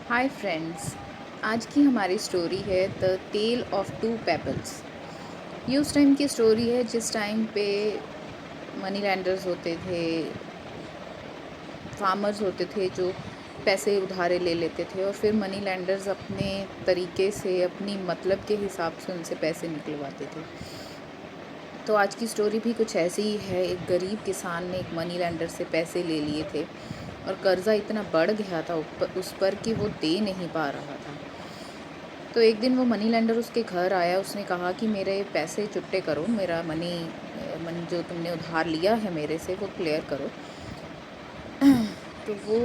Hi friends. आज की हमारी स्टोरी है the tale of two pebbles. ये उस टाइम की स्टोरी है जिस टाइम पे मनी लैंडर्स होते थे, फार्मर्स होते थे जो पैसे उधारे ले लेते थे और फिर मनी लैंडर्स अपने तरीके से अपनी मतलब के हिसाब से उनसे पैसे निकलवाते थे। तो आज की स्टोरी भी कुछ ऐसी ही है। एक गरीब किसान ने एक मनी लैंडर से पैसे ले लिए थे और कर्ज़ा इतना बढ़ गया था उस पर कि वो दे नहीं पा रहा था। तो एक दिन वो मनी लेंडर उसके घर आया। उसने कहा कि मेरे पैसे चुकते करो, मेरा मनी जो तुमने उधार लिया है मेरे से वो क्लियर करो। तो वो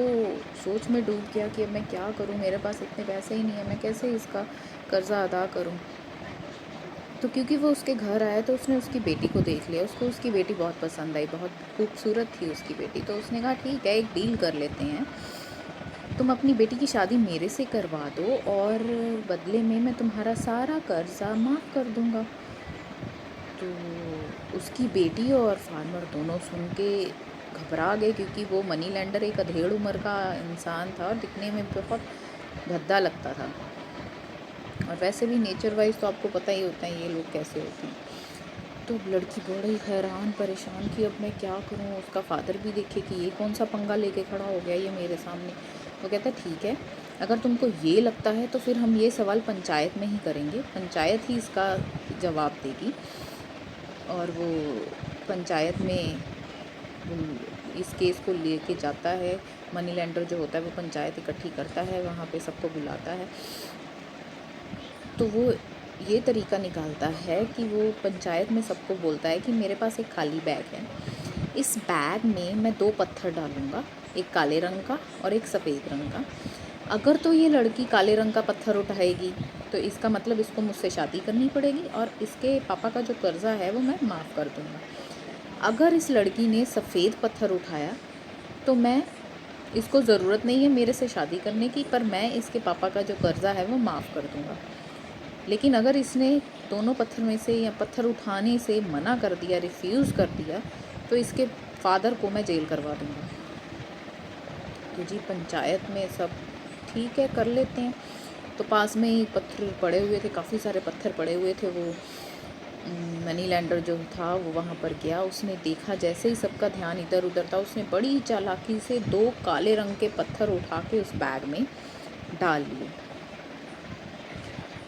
सोच में डूब गया कि अब मैं क्या करूं, मेरे पास इतने पैसे ही नहीं है, मैं कैसे इसका कर्ज़ा अदा करूं। तो क्योंकि वो उसके घर आया तो उसने उसकी बेटी को देख लिया। उसको उसकी बेटी बहुत पसंद आई, बहुत खूबसूरत थी उसकी बेटी। तो उसने कहा ठीक है, एक डील कर लेते हैं, तुम अपनी बेटी की शादी मेरे से करवा दो और बदले में मैं तुम्हारा सारा कर्जा माफ़ कर दूंगा। तो उसकी बेटी और फार्मर दोनों सुन के घबरा गए, क्योंकि वो मनी लेंडर एक अधेड़ उम्र का इंसान था और दिखने में बहुत भद्दा लगता था। और वैसे भी नेचर वाइज तो आपको पता ही होता है ये लोग कैसे होते हैं। तो लड़की बड़ी हैरान परेशान कि अब मैं क्या करूं। उसका फादर भी देखे कि ये कौन सा पंगा लेके खड़ा हो गया ये मेरे सामने। वो कहता ठीक है, अगर तुमको ये लगता है तो फिर हम ये सवाल पंचायत में ही करेंगे, पंचायत ही इसका जवाब देगी। और वो पंचायत में इस केस को लेके जाता है। मनी लेंडर जो होता है वो पंचायत इकट्ठी करता है, वहाँ पे सबको बुलाता है। तो वो ये तरीका निकालता है कि वो पंचायत में सबको बोलता है कि मेरे पास एक खाली बैग है, इस बैग में मैं 2 पत्थर डालूँगा, एक काले रंग का और एक सफ़ेद रंग का। अगर तो ये लड़की काले रंग का पत्थर उठाएगी तो इसका मतलब इसको मुझसे शादी करनी पड़ेगी और इसके पापा का जो कर्ज़ा है वो मैं माफ़ कर दूँगा। अगर इस लड़की ने सफ़ेद पत्थर उठाया तो मैं इसको ज़रूरत नहीं है मेरे से शादी करने की, पर मैं इसके पापा का जो कर्ज़ा है वो माफ़ कर दूँगा। लेकिन अगर इसने दोनों पत्थर में से या पत्थर उठाने से मना कर दिया, रिफ्यूज़ कर दिया, तो इसके फादर को मैं जेल करवा दूँगा। तो जी पंचायत में सब ठीक है, कर लेते हैं। तो पास में ही पत्थर पड़े हुए थे, काफ़ी सारे पत्थर पड़े हुए थे। वो मनी लैंडर जो था वो वहाँ पर गया। उसने देखा, जैसे ही सबका ध्यान इधर उधर था, उसने बड़ी चालाकी से 2 काले रंग के पत्थर उठा के उस बैग में डाल लिए।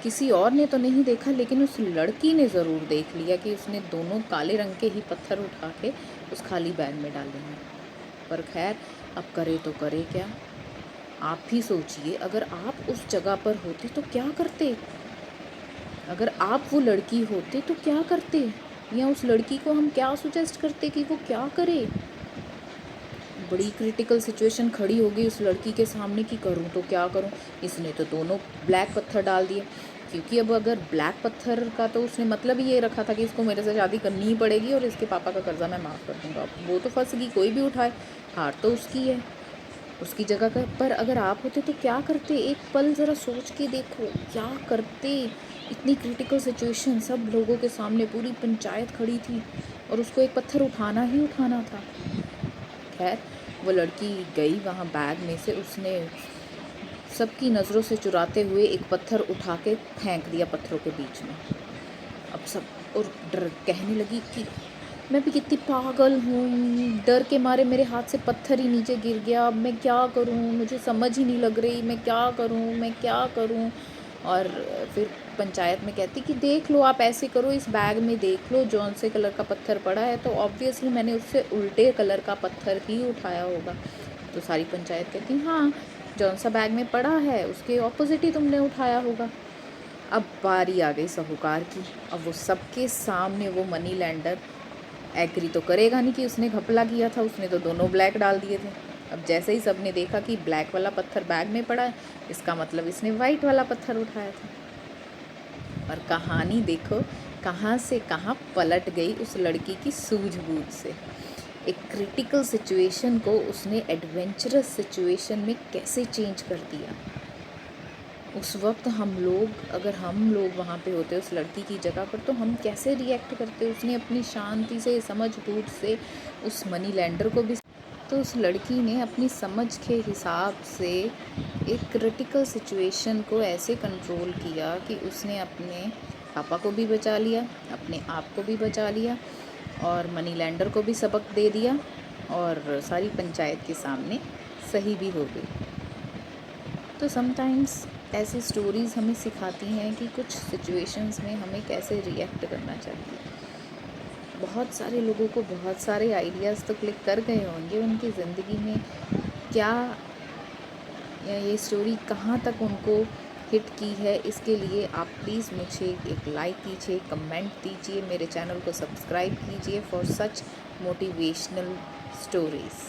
किसी और ने तो नहीं देखा, लेकिन उस लड़की ने ज़रूर देख लिया कि उसने दोनों काले रंग के ही पत्थर उठा के उस खाली बैग में डाले हैं। पर खैर, अब करे तो करे क्या। आप भी सोचिए, अगर आप उस जगह पर होते तो क्या करते। अगर आप वो लड़की होते तो क्या करते, या उस लड़की को हम क्या सुजेस्ट करते कि वो क्या करे। बड़ी क्रिटिकल सिचुएशन खड़ी हो गई उस लड़की के सामने कि करूं तो क्या करूं। इसने तो दोनों ब्लैक पत्थर डाल दिए, क्योंकि अब अगर ब्लैक पत्थर का तो उसने मतलब ही ये रखा था कि इसको मेरे से शादी करनी ही पड़ेगी और इसके पापा का कर्जा मैं माफ़ कर दूंगा। वो तो फंस गई, कोई भी उठाए हार तो उसकी है, उसकी जगह का। पर अगर आप होते तो क्या करते, एक पल ज़रा सोच के देखो क्या करते। इतनी क्रिटिकल सिचुएशन, सब लोगों के सामने पूरी पंचायत खड़ी थी और उसको एक पत्थर उठाना ही उठाना था। खैर, वो लड़की गई वहाँ, बैग में से उसने सबकी नज़रों से चुराते हुए एक पत्थर उठा के फेंक दिया पत्थरों के बीच में। अब सब और डर कहने लगी कि मैं भी कितनी पागल हूँ, डर के मारे मेरे हाथ से पत्थर ही नीचे गिर गया, अब मैं क्या करूँ, मुझे समझ ही नहीं लग रही, मैं क्या करूँ, मैं क्या करूँ। और फिर पंचायत में कहती कि देख लो, आप ऐसे करो, इस बैग में देख लो जौन से कलर का पत्थर पड़ा है, तो ऑब्वियसली मैंने उससे उल्टे कलर का पत्थर ही उठाया होगा। तो सारी पंचायत कहती हाँ, जौन सा बैग में पड़ा है उसके ऑपोजिट ही तुमने उठाया होगा। अब बारी आ गई साहूकार की। अब वो सबके सामने वो मनी लैंडर एग्री तो करेगा नहीं कि उसने घपला किया था, उसने तो दोनों ब्लैक डाल दिए थे। अब जैसे ही सबने देखा कि ब्लैक वाला पत्थर बैग में पड़ा है, इसका मतलब इसने वाइट वाला पत्थर उठाया था। और कहानी देखो कहाँ से कहाँ पलट गई उस लड़की की सूझबूझ से। एक क्रिटिकल सिचुएशन को उसने एडवेंचरस सिचुएशन में कैसे चेंज कर दिया। उस वक्त अगर हम लोग वहाँ पे होते उस लड़की की जगह पर, तो हम कैसे रिएक्ट करते। उसने अपनी शांति से, समझ बूझ से उस मनी लैंडर को भी। तो उस लड़की ने अपनी समझ के हिसाब से एक क्रिटिकल सिचुएशन को ऐसे कंट्रोल किया कि उसने अपने पापा को भी बचा लिया, अपने आप को भी बचा लिया और मनी लैंडर को भी सबक दे दिया और सारी पंचायत के सामने सही भी हो गई। तो समटाइम्स ऐसी स्टोरीज़ हमें सिखाती हैं कि कुछ सिचुएशंस में हमें कैसे रिएक्ट करना चाहिए। बहुत सारे लोगों को बहुत सारे आइडियाज़ तो क्लिक कर गए होंगे, उनकी ज़िंदगी में क्या या ये स्टोरी कहाँ तक उनको हिट की है, इसके लिए आप प्लीज़ मुझे एक लाइक कीजिए, कमेंट दीजिए, मेरे चैनल को सब्सक्राइब कीजिए फॉर सच मोटिवेशनल स्टोरीज़।